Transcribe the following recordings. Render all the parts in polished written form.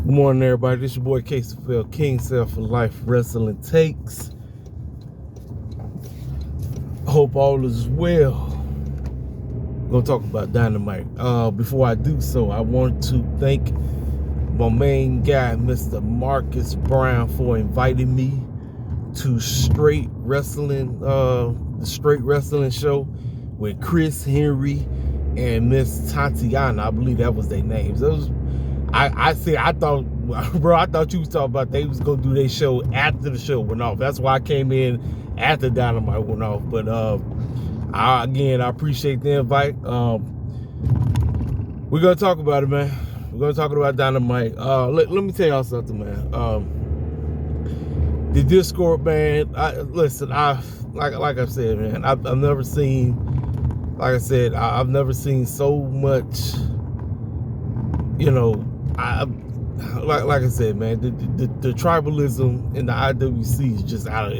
Good morning, everybody. This your boy KCFL King Self for Life Wrestling Takes. Hope all is well. We're gonna talk about Dynamite. Before I do so, I want to thank my main guy, Mr. Marcus Brown, for inviting me to Straight Wrestling, the Straight Wrestling show with Chris Henry and Miss Tatiana. I believe that was their names. I thought you was talking about they was gonna do their show after the show went off. That's why I came in after Dynamite went off. But I appreciate the invite. We're gonna talk about it, man. We're gonna talk about Dynamite. Let me tell y'all something, man. The Discord, man. Listen, like I said, man. I've never seen, like I said, I've never seen so much. You know, like I said, man, the tribalism in the IWC is just out of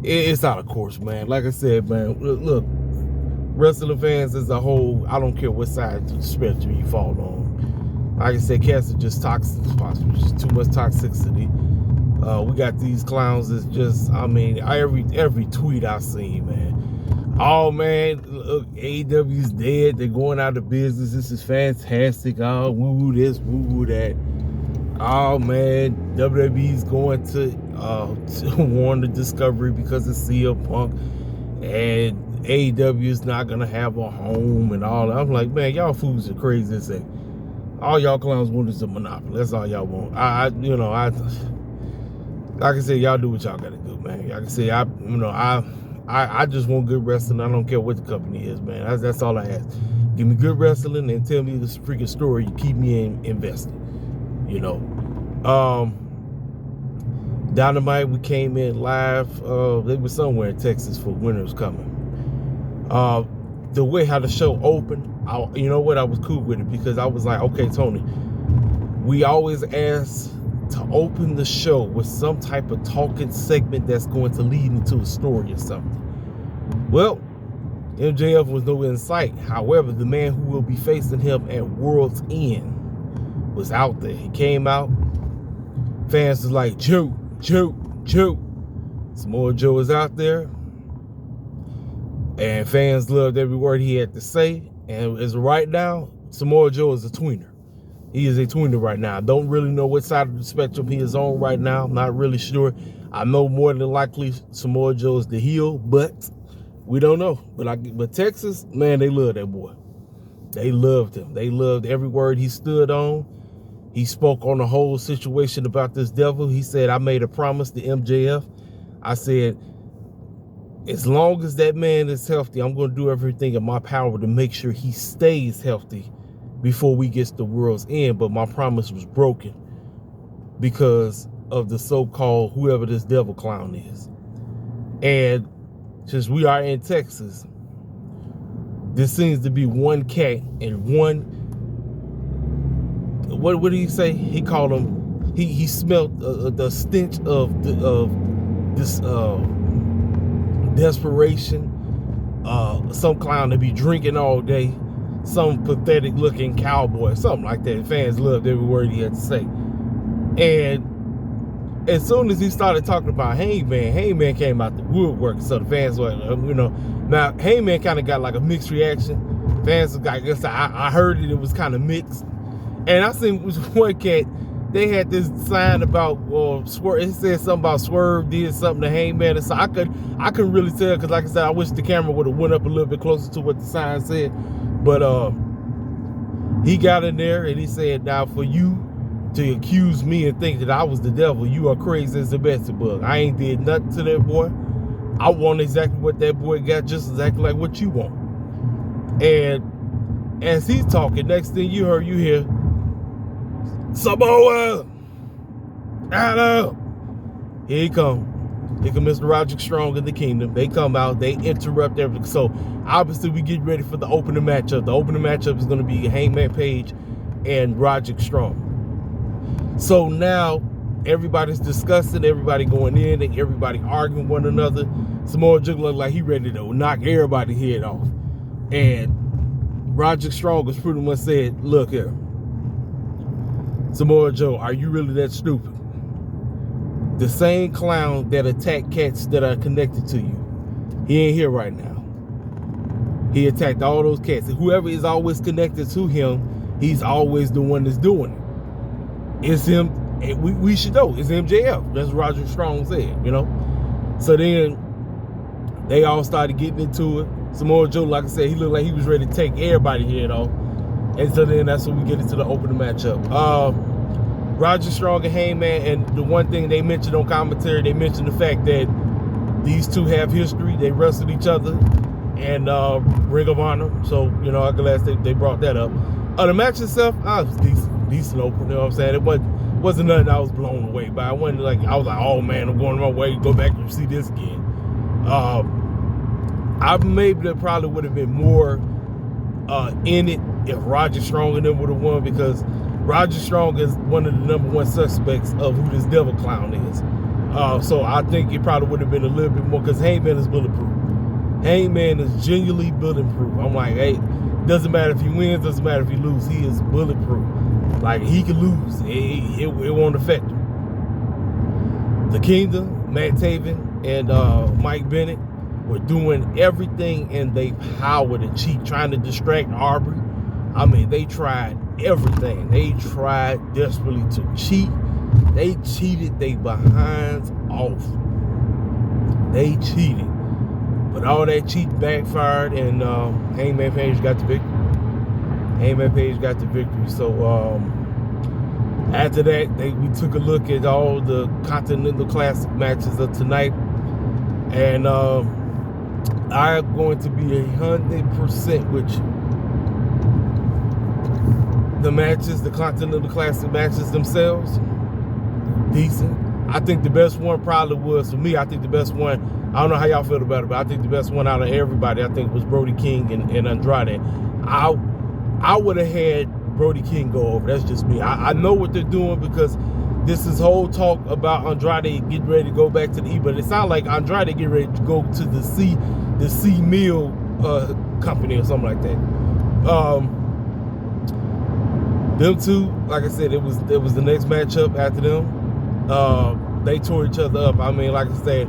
it's out of course, man. Like I said, man, look, wrestling fans as a whole, I don't care what side of the spectrum you fall on. Like I said, cats are just toxic, just too much toxicity. We got these clowns that's just, I mean, every tweet I seen, man. Oh man, look, AEW's dead. They're going out of business. This is fantastic. Oh, woo this, woo that. Oh man, WWE's going to warn the Discovery because of CM Punk, and AEW is not gonna have a home and all that. I'm like, man, y'all fools are crazy as heck. All y'all clowns want is a monopoly. That's all y'all want. Like I said, y'all do what y'all gotta do, man. Like I said, I just want good wrestling. I don't care what the company is, man. That's all I ask. Give me good wrestling and tell me this freaking story. You keep me invested. You know. Dynamite, we came in live. They were somewhere in Texas for Winter's Coming. The way how the show opened, you know what? I was cool with it because I was like, okay, Tony, we always ask to open the show with some type of talking segment that's going to lead into a story or something. Well, MJF was nowhere in sight. However, the man who will be facing him at World's End was out there. He came out. Fans was like, Joe. Samoa Joe was out there. And fans loved every word he had to say. And as of right now, Samoa Joe is a tweener. He is a tweener right now. I don't really know what side of the spectrum he is on right now. I'm not really sure. I know more than likely Samoa Joe is the heel, but we don't know. But Texas, man, they love that boy. They loved him. They loved every word he stood on. He spoke on the whole situation about this devil. He said, I made a promise to MJF. I said, as long as that man is healthy, I'm going to do everything in my power to make sure he stays healthy before we get to World's End. But my promise was broken because of the so-called whoever this devil clown is. And since we are in Texas, there seems to be one cat and one, what did he say? He called him, he smelled the stench of this desperation. Some clown to be drinking all day. Some pathetic looking cowboy, something like that. Fans loved every word he had to say. And as soon as he started talking about Hangman came out the woodwork. So the fans were, now Hangman kind of got like a mixed reaction. Fans, I guess I heard it was kind of mixed. And I seen one cat, they had this sign about Swerve. It said something about Swerve did something to Hangman. And so I couldn't really tell because, like I said, I wish the camera would have went up a little bit closer to what the sign said. But he got in there and he said, now for you to accuse me and think that I was the devil, you are crazy as a Beelzebub. I ain't did nothing to that boy. I want exactly what that boy got, just exactly like what you want. And as he's talking, next thing you hear, Samoa, Adam. Here he come. Here come Mr. Roderick Strong in the Kingdom. They come out, they interrupt everything. So obviously we get ready for the opening matchup. The opening matchup is going to be Hangman Page and Roderick Strong. So now everybody's discussing, everybody going in, and everybody arguing one another. Samoa Joe looked like he ready to knock everybody's head off. And Roderick Strong was pretty much said, look here, Samoa Joe, are you really that stupid? The same clown that attacked cats that are connected to you, he ain't here right now. He attacked all those cats. Whoever is always connected to him, he's always the one that's doing it. It's him. We should know. It's MJF. That's what Roger Strong said, you know? So then they all started getting into it. Samoa Joe, like I said, he looked like he was ready to take everybody's head off. And so then that's when we get into the opening matchup. Roger Strong and Hangman, and the one thing they mentioned on commentary, they mentioned the fact that these two have history. They wrestled each other and Ring of Honor. So, you know, I'm glad they brought that up. The match itself, I was decent open, you know what I'm saying? It wasn't nothing I was blown away by. I wasn't like, I was like, oh man, I'm going my way, go back and see this again. Maybe there probably would have been more in it if Roger Strong and them would have won, because Roger Strong is one of the #1 suspects of who this devil clown is. So I think it probably would have been a little bit more, because Hangman is bulletproof. Hangman is genuinely bulletproof. I'm like, hey, doesn't matter if he wins, doesn't matter if he loses. He is bulletproof. Like, he can lose. It won't affect him. The Kingdom, Matt Taven, and Mike Bennett were doing everything in their power to cheat, trying to distract Aubrey. I mean, they tried everything. They tried desperately to cheat. They cheated their behinds off. They cheated. But all that cheat backfired, and Hangman Page got the victory. Hangman Page got the victory. So after that, we took a look at all the Continental Classic matches of tonight. And I'm going to be 100% with you. The matches, the Continental Classic matches themselves, decent. I think the best one probably was, for me, I think the best one, I don't know how y'all feel about it, but I think the best one out of everybody, I think, was Brody King and Andrade. I would have had Brody King go over. That's just me. I know what they're doing, because this is whole talk about Andrade getting ready to go back to the E, but it sounds like Andrade getting ready to go to the C Mill company or something like that. Them two, like I said, it was the next matchup after them. They tore each other up. I mean, like I said,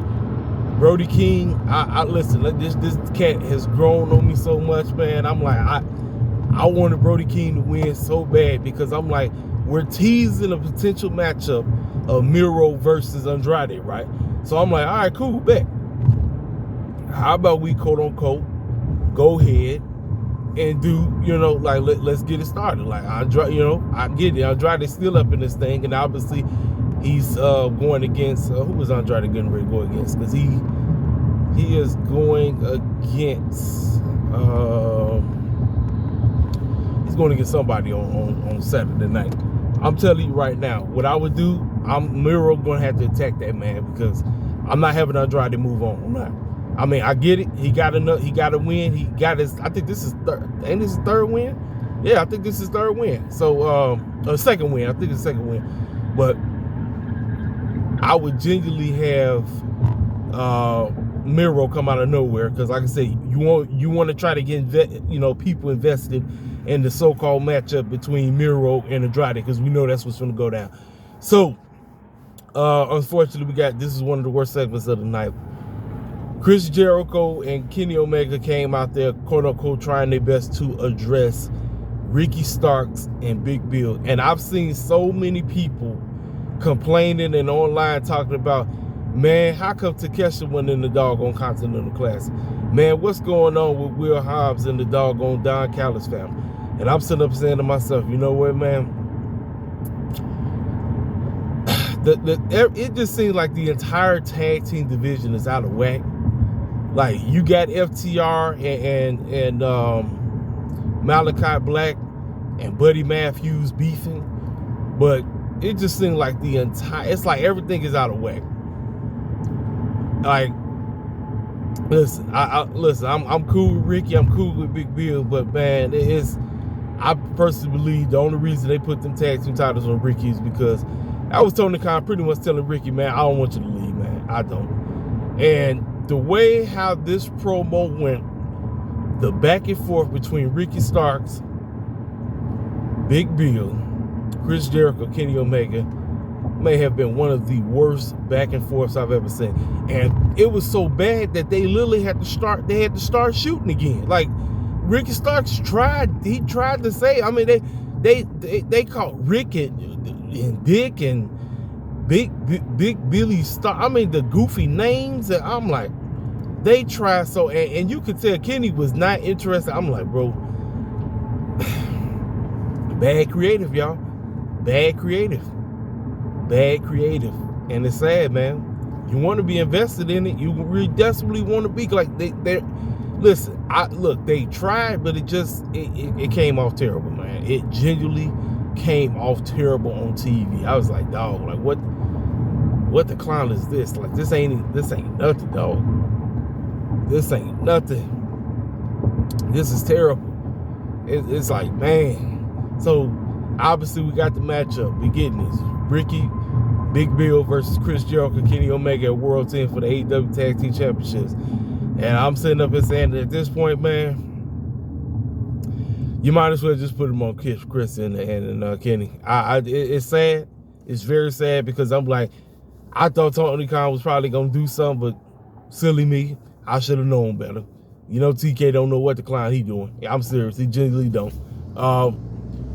Brody King, I listen, this cat has grown on me so much, man. I'm like, I wanted Brody King to win so bad, because I'm like, we're teasing a potential matchup of Miro versus Andrade, right? So I'm like, all right, cool, bet. How about we, quote unquote, go ahead and do, you know, like, let's get it started. Like, Andrade, you know, I get it. Andrade's still up in this thing, and obviously he's going against, who was Andrade getting ready to go against? Because he is going against, he's going against somebody on Saturday night. I'm telling you right now, what I would do, Miro going to have to attack that man, because I'm not having Andrade move on. I'm not. I mean, I get it. He got a win. He got his, I think this is third, ain't this his third win? Yeah, I think this is third win. So, second win. I think it's second win. But I would genuinely have Miro come out of nowhere, because like I said, you want to try to get people invested in the so-called matchup between Miro and Andrade, because we know that's what's going to go down. So, unfortunately, this is one of the worst segments of the night. Chris Jericho and Kenny Omega came out there, quote-unquote, trying their best to address Ricky Starks and Big Bill. And I've seen so many people complaining and online talking about, man, how come Takeshita went in the doggone Continental Classic? Man, what's going on with Will Hobbs and the doggone Don Callis family? And I'm sitting up saying to myself, you know what, man? It just seems like the entire tag team division is out of whack. Like, you got FTR and Malachi Black and Buddy Matthews beefing, but it just seems like it's like everything is out of whack. Like, listen, I'm cool with Ricky, I'm cool with Big Bill, but man, I personally believe the only reason they put them tag team titles on Ricky is because I was Tony Khan pretty much telling Ricky, man, I don't want you to leave, man. I don't. And the way how this promo went, the back and forth between Ricky Starks, Big Bill, Chris Jericho, Kenny Omega may have been one of the worst back and forths I've ever seen. And it was so bad that they literally had to start shooting again. Like Ricky Starks tried to say, I mean, they called Rick and Dick and Big Billy Stark. I mean, the goofy names, and I'm like, they tried so, and you could tell Kenny was not interested. I'm like, bro, bad creative, y'all. Bad creative. And it's sad, man. You want to be invested in it. You really desperately want to be like they listen. They tried, but it came off terrible, man. It genuinely came off terrible on TV. I was like, dog, like what the clown is this? Like this ain't nothing, dog. This ain't nothing. This is terrible. It's like, man. So obviously we got the matchup. We getting this. Ricky, Big Bill versus Chris Jericho, Kenny Omega at World 10 for the AEW Tag Team Championships. And I'm sitting up here saying that at this point, man, you might as well just put him on Chris and Kenny. It's sad. It's very sad because I'm like, I thought Tony Khan was probably going to do something, but silly me, I should have known better. You know, TK don't know what the clown he doing. I'm serious. He genuinely don't.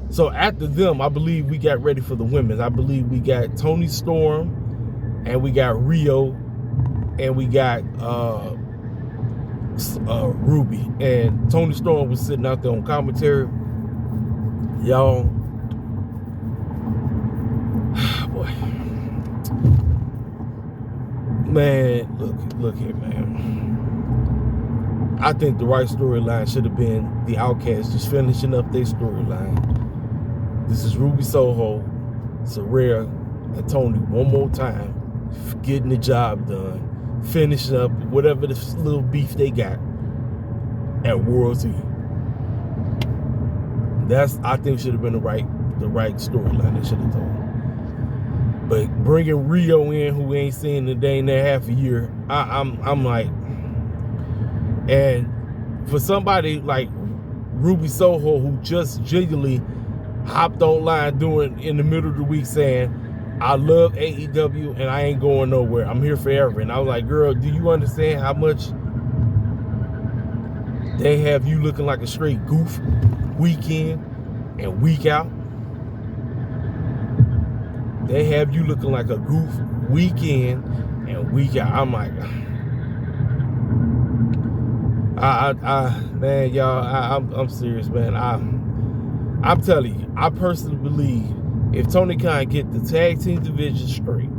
So after them, I believe we got ready for the women's. I believe we got Toni Storm, and we got Rio, and we got Ruby. And Toni Storm was sitting out there on commentary. Y'all, boy, man, look here, man. I think the right storyline should have been the Outcasts just finishing up their storyline. This is Ruby Soho, Saraya, and Tony one more time, getting the job done, finishing up whatever this little beef they got at World 10. That's, I think, should have been the right storyline they should have told. But bringing Rio in, who ain't seen the day in there half a year, I'm like, and for somebody like Ruby Soho, who just genuinely hopped online doing in the middle of the week saying, I love AEW and I ain't going nowhere. I'm here forever. And I was like, girl, do you understand how much they have you looking like a straight goof week in and week out? They have you looking like a goof week in and week out. I'm like, man, y'all, I'm serious, man. I'm telling you, I personally believe if Tony Khan get the tag team division straight,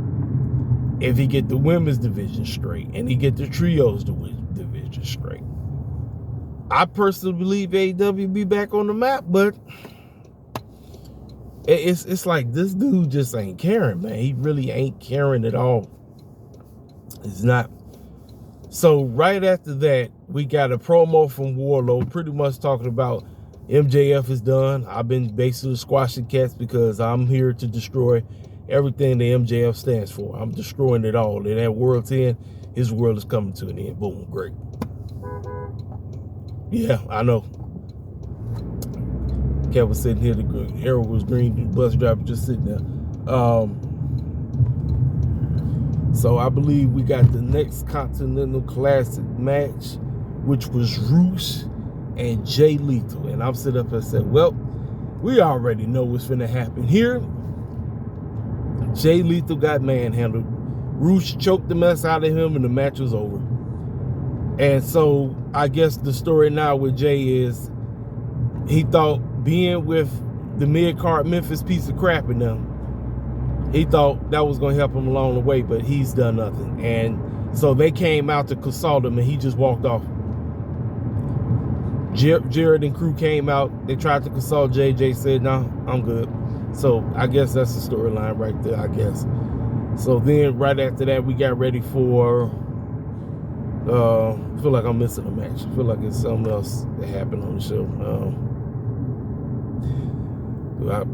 if he get the women's division straight, and he get the trios division straight, I personally believe AEW be back on the map. But it's like this dude just ain't caring, man. He really ain't caring at all. It's not. So right after that, we got a promo from Warlow, pretty much talking about MJF is done. I've been basically squashing cats because I'm here to destroy everything the MJF stands for. I'm destroying it all. And at World 10, his world is coming to an end. Boom, great. Yeah, I know. Cat was sitting here, the arrow was green, the bus driver just sitting there. So I believe we got the next Continental Classic match, which was Roosh and Jay Lethal. And I'm sitting up and said, well, we already know what's finna happen here. Jay Lethal got manhandled. Roosh choked the mess out of him and the match was over. And so I guess the story now with Jay is he thought being with the mid-card Memphis piece of crap in them, he thought that was going to help him along the way, but he's done nothing. And so they came out to consult him and he just walked off. Jared and crew came out. They tried to consult Jay. Jay said, no, I'm good. So I guess that's the storyline right there, I guess. So then right after that, we got ready for, I feel like I'm missing a match. I feel like it's something else that happened on the show.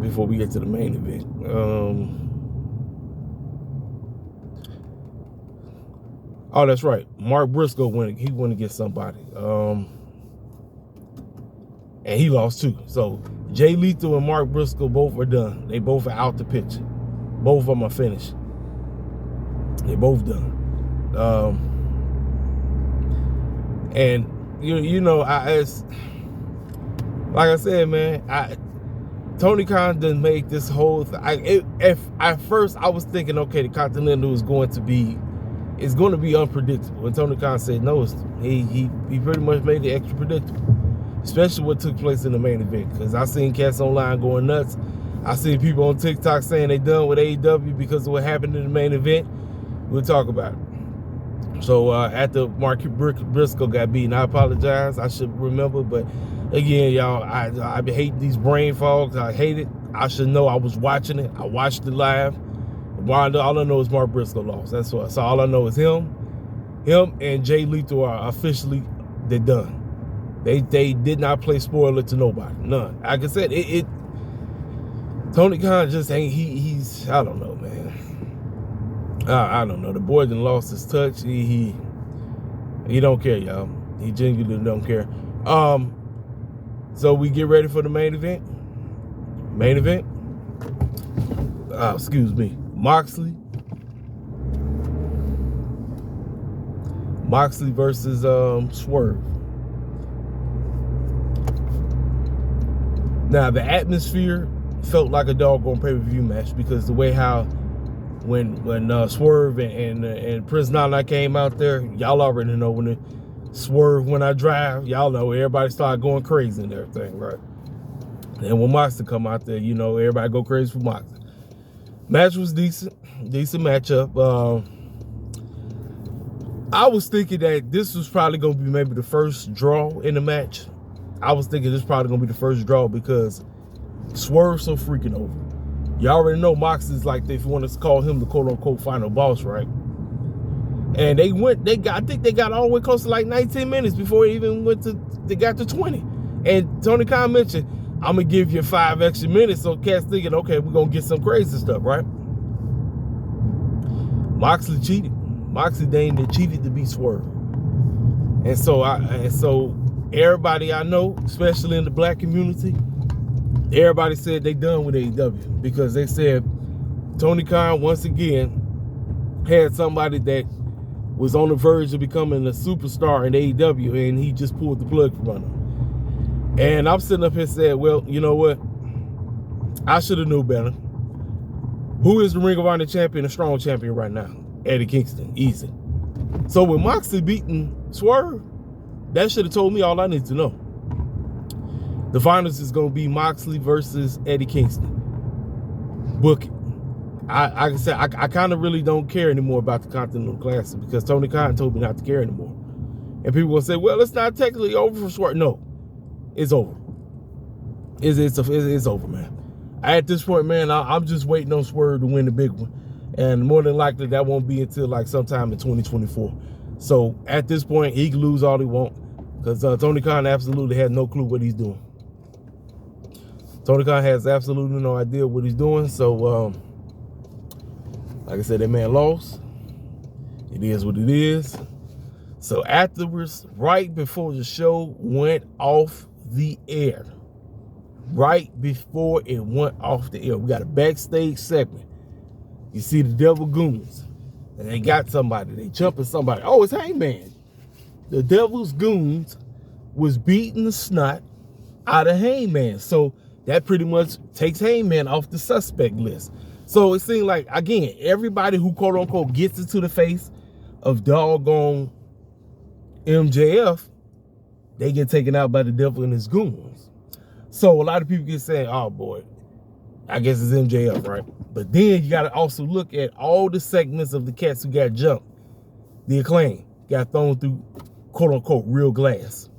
Before we get to the main event. Oh, that's right. Mark Briscoe went. He went to get somebody. and he lost too. So Jay Lethal and Mark Briscoe both are done. They both are out the picture. Both of them are finished. They both done. And you know, like I said, man, Tony Khan didn't make this whole thing. At first I was thinking, okay, the Continental is going to be unpredictable. And Tony Khan said no. He pretty much made it extra predictable, especially what took place in the main event. Because I seen cats online going nuts. I seen people on TikTok saying they done with AEW because of what happened in the main event. We'll talk about it. So after Mark Briscoe got beaten, I apologize. I should remember, but again, y'all, I hate these brain fogs. I hate it. I should know. I was watching it. I watched it live. All I know is Mark Briscoe lost. That's what. So all I know is him and Jay Lethal are officially, they're done. They did not play spoiler to nobody. None. Like I said, Tony Khan just ain't. He's I don't know, man. I don't know. The boy done lost his touch. He don't care, y'all. He genuinely don't care. So we get ready for the main event. Excuse me. Moxley versus Swerve. Now the atmosphere felt like a doggone pay-per-view match because the way how when Swerve and Prince Nana came out there, y'all already know when Swerve when I drive, y'all know everybody started going crazy and everything, right? And when Moxley come out there, you know everybody go crazy for Moxley. Match was decent matchup. I was thinking that this was probably gonna be maybe the first draw in the match. I was thinking this was probably gonna be the first draw because Swerve's so freaking over. You already know Moxley's like, if you want to call him the quote-unquote final boss, right? And I think they got all the way close to like 19 minutes before they even they got to 20. And Tony Khan mentioned, I'm going to give you 5 extra minutes, so cats thinking, okay, we're going to get some crazy stuff, right? Moxley cheated. Moxley dang cheated to beat Swerve. And so everybody I know, especially in the black community, everybody said they done with AEW because they said Tony Khan once again had somebody that was on the verge of becoming a superstar in AEW and he just pulled the plug from under him. And I'm sitting up here saying, well, you know what? I should have knew better. Who is the Ring of Honor champion, a strong champion right now? Eddie Kingston, easy. So with Moxley beating Swerve, that should have told me all I need to know. The finals is going to be Moxley versus Eddie Kingston. Book it. I kind of really don't care anymore about the Continental Classic because Tony Khan told me not to care anymore. And people will say, well, it's not technically over for Swerve. No, it's over. It's over, man. At this point, man, I'm just waiting on Swerve to win the big one. And more than likely, that won't be until like sometime in 2024. So at this point, he can lose all he wants because Tony Khan absolutely has no clue what he's doing. Tony Khan has absolutely no idea what he's doing. So, like I said, that man lost. It is what it is. So afterwards, right before the show went off the air, we got a backstage segment. You see the Devil Goons, and they got somebody. They jumping somebody. Oh, it's Hangman. The Devil's Goons was beating the snot out of Hangman. So that pretty much takes Hangman off the suspect list. So it seemed like, again, everybody who quote unquote gets into the face of doggone MJF, they get taken out by the Devil and his goons. So a lot of people get saying, oh boy, I guess it's MJF, right? But then you got to also look at all the segments of the cats who got jumped. The Acclaim got thrown through quote unquote real glass.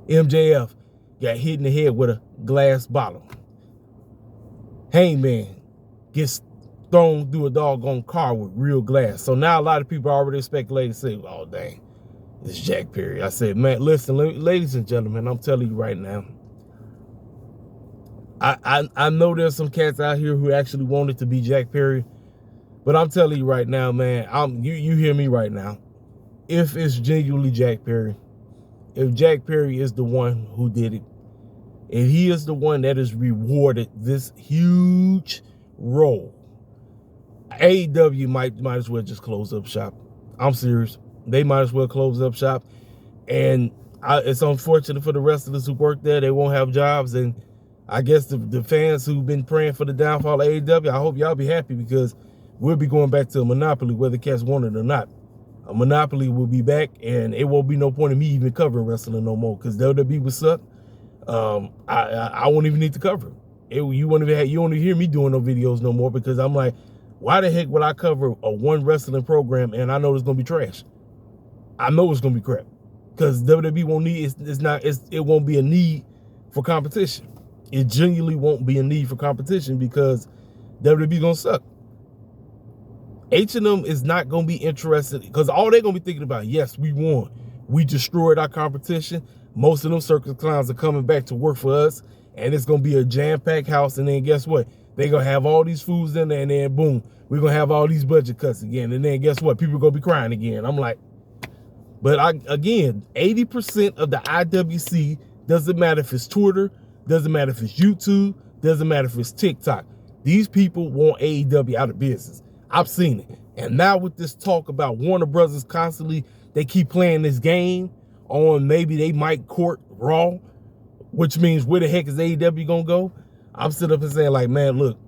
MJF got hit in the head with a glass bottle. Hangman gets thrown through a doggone car with real glass. So now a lot of people are already speculating, say, oh dang, it's Jack Perry. I said, man, listen, ladies and gentlemen, I'm telling you right now, I know there's some cats out here who actually wanted to be Jack Perry, but I'm telling you right now, man, you hear me right now. If it's genuinely Jack Perry, if Jack Perry is the one who did it, And he is the one that is rewarded this huge role. AEW might as well just close up shop. I'm serious. They might as well close up shop. And it's unfortunate for the wrestlers who work there. They won't have jobs. And I guess the fans who've been praying for the downfall of AEW, I hope y'all be happy, because we'll be going back to a monopoly whether cats want it or not. A monopoly will be back, and it won't be no point in me even covering wrestling no more, because WWE would suck. I won't even need to cover it. You won't even hear me doing no videos no more, because I'm like, why the heck would I cover a one wrestling program and I know it's gonna be trash? I know it's gonna be crap, because WWE won't need it won't be a need for competition. It genuinely won't be a need for competition, because WWE gonna suck. H&M is not gonna be interested, because all they're gonna be thinking about, yes, we won, we destroyed our competition. Most of them circus clowns are coming back to work for us, and it's gonna be a jam-packed house. And then guess what? They're gonna have all these foods in there, and then boom, we're gonna have all these budget cuts again. And then guess what? People are gonna be crying again. I'm like, but again, 80% of the IWC, doesn't matter if it's Twitter, doesn't matter if it's YouTube, doesn't matter if it's TikTok. These people want AEW out of business. I've seen it. And now with this talk about Warner Brothers constantly, they keep playing this game on maybe they might court Raw, which means where the heck is AEW gonna go? I'm sitting up and saying like, man, look,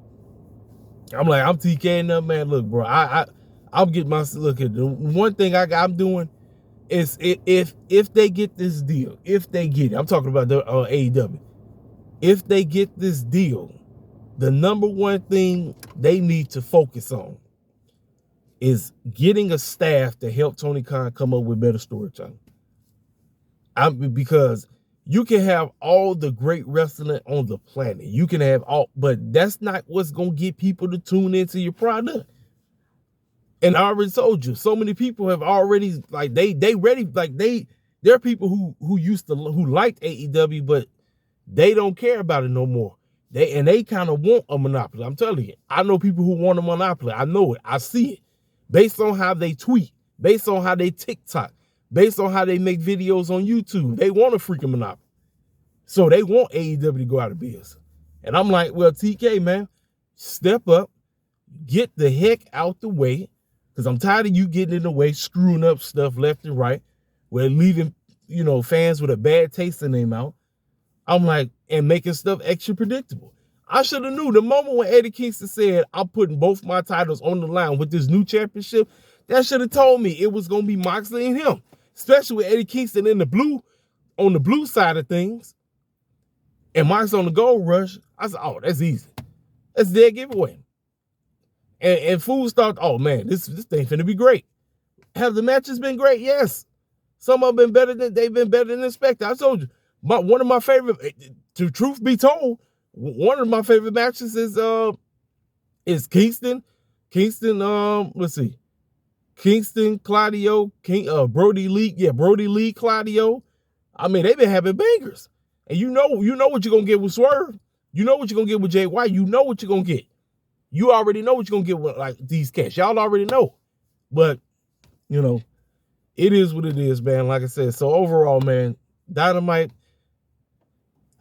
I'm TKing up, man. Look, bro, I'm getting my look at the one thing I'm doing is if they get this deal, if they get it, I'm talking about the AEW. If they get this deal, the number one thing they need to focus on is getting a staff to help Tony Khan come up with better storytelling. Because you can have all the great wrestling on the planet. You can have all, but that's not what's going to get people to tune into your product. And I already told you, so many people have already, like, there are people who liked AEW, but they don't care about it no more. They kind of want a monopoly. I'm telling you, I know people who want a monopoly. I know it. I see it. Based on how they tweet, based on how they TikTok, based on how they make videos on YouTube, they want a freaking monopoly. So they want AEW to go out of business. And I'm like, well, TK, man, step up, get the heck out the way, because I'm tired of you getting in the way, screwing up stuff left and right. We're leaving, fans with a bad taste in their mouth. I'm like, and making stuff extra predictable. I should have knew the moment when Eddie Kingston said, I'm putting both my titles on the line with this new championship, that should have told me it was going to be Moxley and him, especially with Eddie Kingston on the blue side of things, and Moxley on the gold rush. I said, oh, that's easy. That's their giveaway. And fools thought, oh man, this thing finna be great. Have the matches been great? Yes. Some of them they've been better than expected. I told you, one of my favorite, to truth be told, one of my favorite matches is Kingston. Let's see. Kingston, Claudio, Brody Lee, Claudio. I mean, they've been having bangers. And you know what you're gonna get with Swerve. You know what you're gonna get with Jay White. You know what you're gonna get. You already know what you're gonna get with like these cats. Y'all already know. But it is what it is, man. Like I said, so overall, man, Dynamite,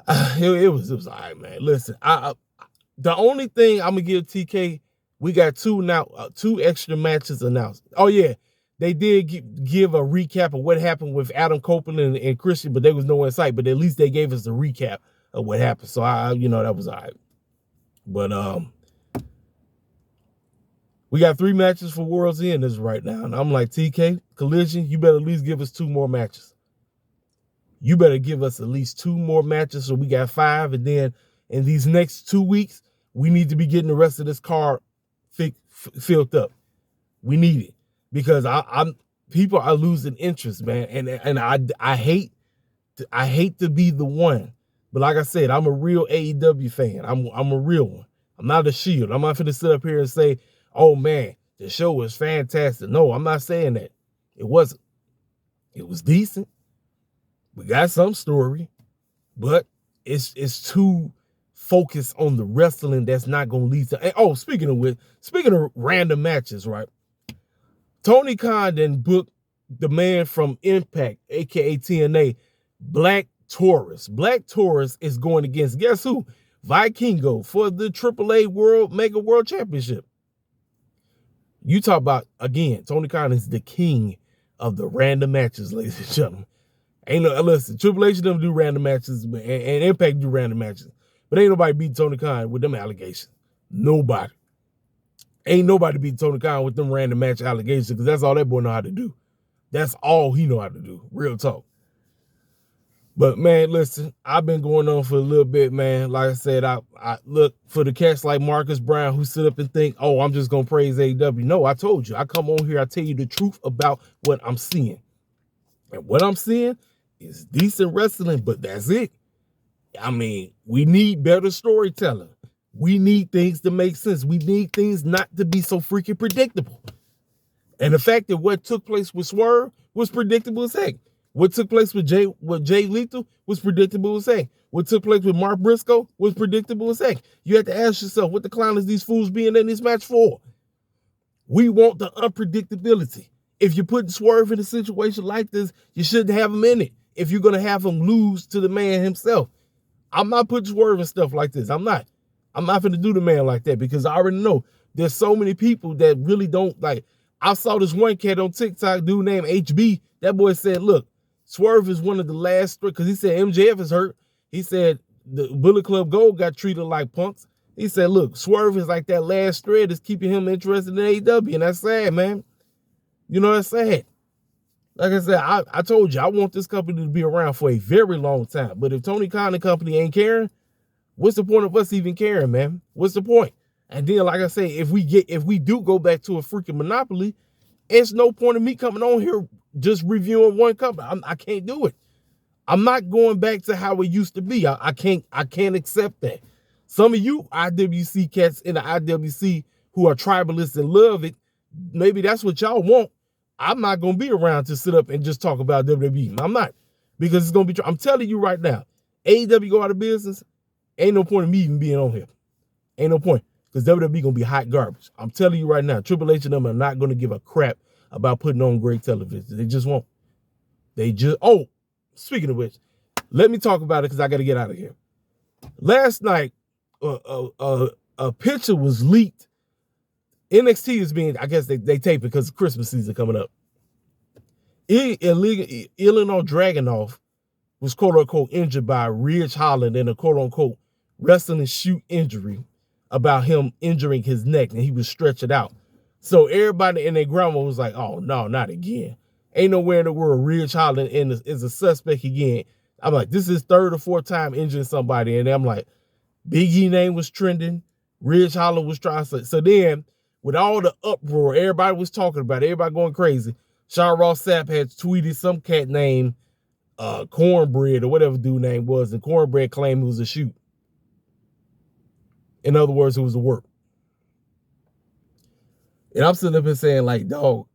it was all right, man. Listen, the only thing I'm gonna give TK, we got two extra matches announced. Oh yeah, they did give a recap of what happened with Adam Copeland and Christian, but there was no insight. But at least they gave us a recap of what happened. So that was all right. But we got 3 matches for World's End as right now, and I'm like, TK, Collision, you better at least give us 2 more matches. You better give us at least 2 more matches, so we got 5, and then in these next 2 weeks, we need to be getting the rest of this card filled up. We need it, because people are losing interest, man, and I hate to be the one, but like I said, I'm a real AEW fan. I'm a real one. I'm not a shield. I'm not going to sit up here and say, oh man, the show was fantastic. No, I'm not saying that. It wasn't. It was decent. We got some story, but it's too focused on the wrestling that's not going to lead to. Oh, speaking of random matches, right? Tony Khan then booked the man from Impact, aka TNA, Black Taurus. Black Taurus is going against, guess who? Vikingo for the AAA Mega World Championship. You talk about, again, Tony Khan is the king of the random matches, ladies and gentlemen. Listen, Triple H them do random matches, and Impact do random matches. But ain't nobody beat Tony Khan with them allegations. Nobody. Ain't nobody beat Tony Khan with them random match allegations, because that's all that boy know how to do. That's all he know how to do. Real talk. But, man, listen, I've been going on for a little bit, man. Like I said, I look for the cats like Marcus Brown who sit up and think, oh, I'm just going to praise AEW. No, I told you. I come on here, I tell you the truth about what I'm seeing. And what I'm seeing is decent wrestling, but that's it. I mean, we need better storytelling. We need things to make sense. We need things not to be so freaking predictable. And the fact that what took place with Swerve was predictable as heck. What took place with Jay Lethal was predictable as heck. What took place with Mark Briscoe was predictable as heck. You have to ask yourself, what the clown is these fools being in this match for? We want the unpredictability. If you're putting Swerve in a situation like this, you shouldn't have him in it. If you're going to have him lose to the man himself. I'm not putting Swerve and stuff like this. I'm not going to do the man like that, because I already know there's so many people that really don't like. I saw this one cat on TikTok, dude named HB. That boy said, look, Swerve is one of the last three, because he said MJF is hurt. He said the Bullet Club Gold got treated like punks. He said, look, Swerve is like that last thread that's keeping him interested in AEW, and that's sad, man. You know, that's sad. Like I said, I told you, I want this company to be around for a very long time. But if Tony Khan and company ain't caring, what's the point of us even caring, man? What's the point? And then, like I say, if we do go back to a freaking monopoly, it's no point of me coming on here just reviewing one company. I can't do it. I'm not going back to how it used to be. I can't accept that. Some of you IWC cats in the IWC who are tribalists and love it, maybe that's what y'all want. I'm not going to be around to sit up and just talk about WWE. I'm not. Because it's going to be, I'm telling you right now, AEW go out of business, ain't no point in me even being on here. Ain't no point. Because WWE going to be hot garbage. I'm telling you right now, Triple H and them are not going to give a crap about putting on great television. They just won't. Speaking of which, let me talk about it because I got to get out of here. Last night, a picture was leaked. NXT is being, I guess they tape it because Christmas season coming up. Illinois Dragunov was quote-unquote injured by Ridge Holland in a quote-unquote wrestling shoot injury about him injuring his neck, and he was stretching out. So everybody and their grandma was like, oh, no, not again. Ain't nowhere in the world Ridge Holland is a suspect again. I'm like, this is third or fourth time injuring somebody. And I'm like, Big E name was trending. Ridge Holland was trying to say. So then, with all the uproar, everybody was talking about it, everybody going crazy. Sean Ross Sapp had tweeted some cat named Cornbread or whatever dude name was, and Cornbread claimed it was a shoot. In other words, it was a work. And I'm sitting up and saying, like, dog,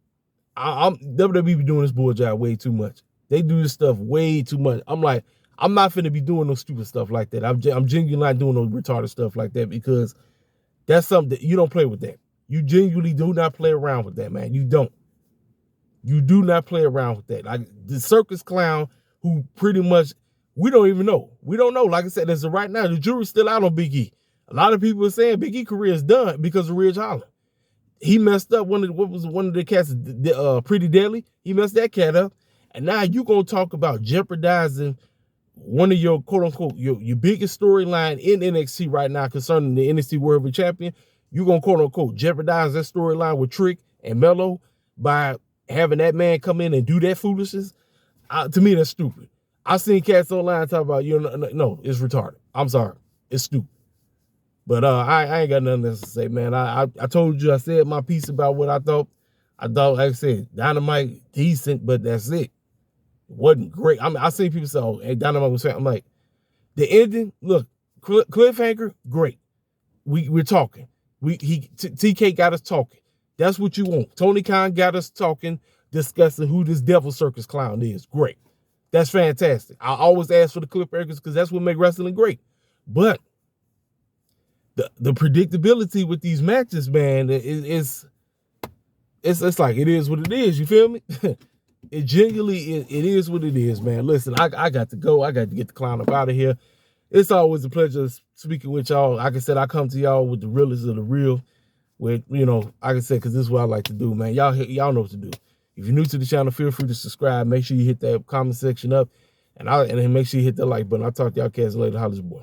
I'm WWE be doing this bull job way too much. They do this stuff way too much. I'm like, I'm not finna be doing no stupid stuff like that. I'm genuinely not doing no retarded stuff like that, because that's something that you don't play with that. You genuinely do not play around with that, man. You don't. You do not play around with that. Like the circus clown who pretty much, we don't even know. We don't know. Like I said, as of right now, the jury's still out on Big E. A lot of people are saying Big E career is done because of Ridge Holland. He messed up one of the cats, Pretty Deadly. He messed that cat up. And now you going to talk about jeopardizing one of your quote-unquote, your biggest storyline in NXT right now concerning the NXT World Heavyweight Champion. You're going to quote-unquote jeopardize that storyline with Trick and Mello by having that man come in and do that foolishness. To me, that's stupid. I've seen cats online talk about, no, it's retarded. I'm sorry. It's stupid. But I ain't got nothing else to say, man. I told you, I said my piece about what I thought. I thought, like I said, Dynamite, decent, but that's it. It wasn't great. I mean, I seen people say, oh, hey, Dynamite was fat. I'm like, the ending, look, cliffhanger, great. We're talking. TK got us talking. That's what you want. Tony Khan got us talking, discussing who this devil circus clown is. Great. That's fantastic. I always ask for the cliffhangers because that's what make wrestling great. But the predictability with these matches, man, it's like it is what it is. You feel me? it genuinely, it is what it is, man. Listen, I got to go. I got to get the clown up out of here. It's always a pleasure speaking with y'all. Like I said, I come to y'all with the realest of the real. With, you know, like I said, because this is what I like to do, man. Y'all know what to do. If you're new to the channel, feel free to subscribe. Make sure you hit that comment section up. And then make sure you hit the like button. I'll talk to y'all cats later. Holla, boy.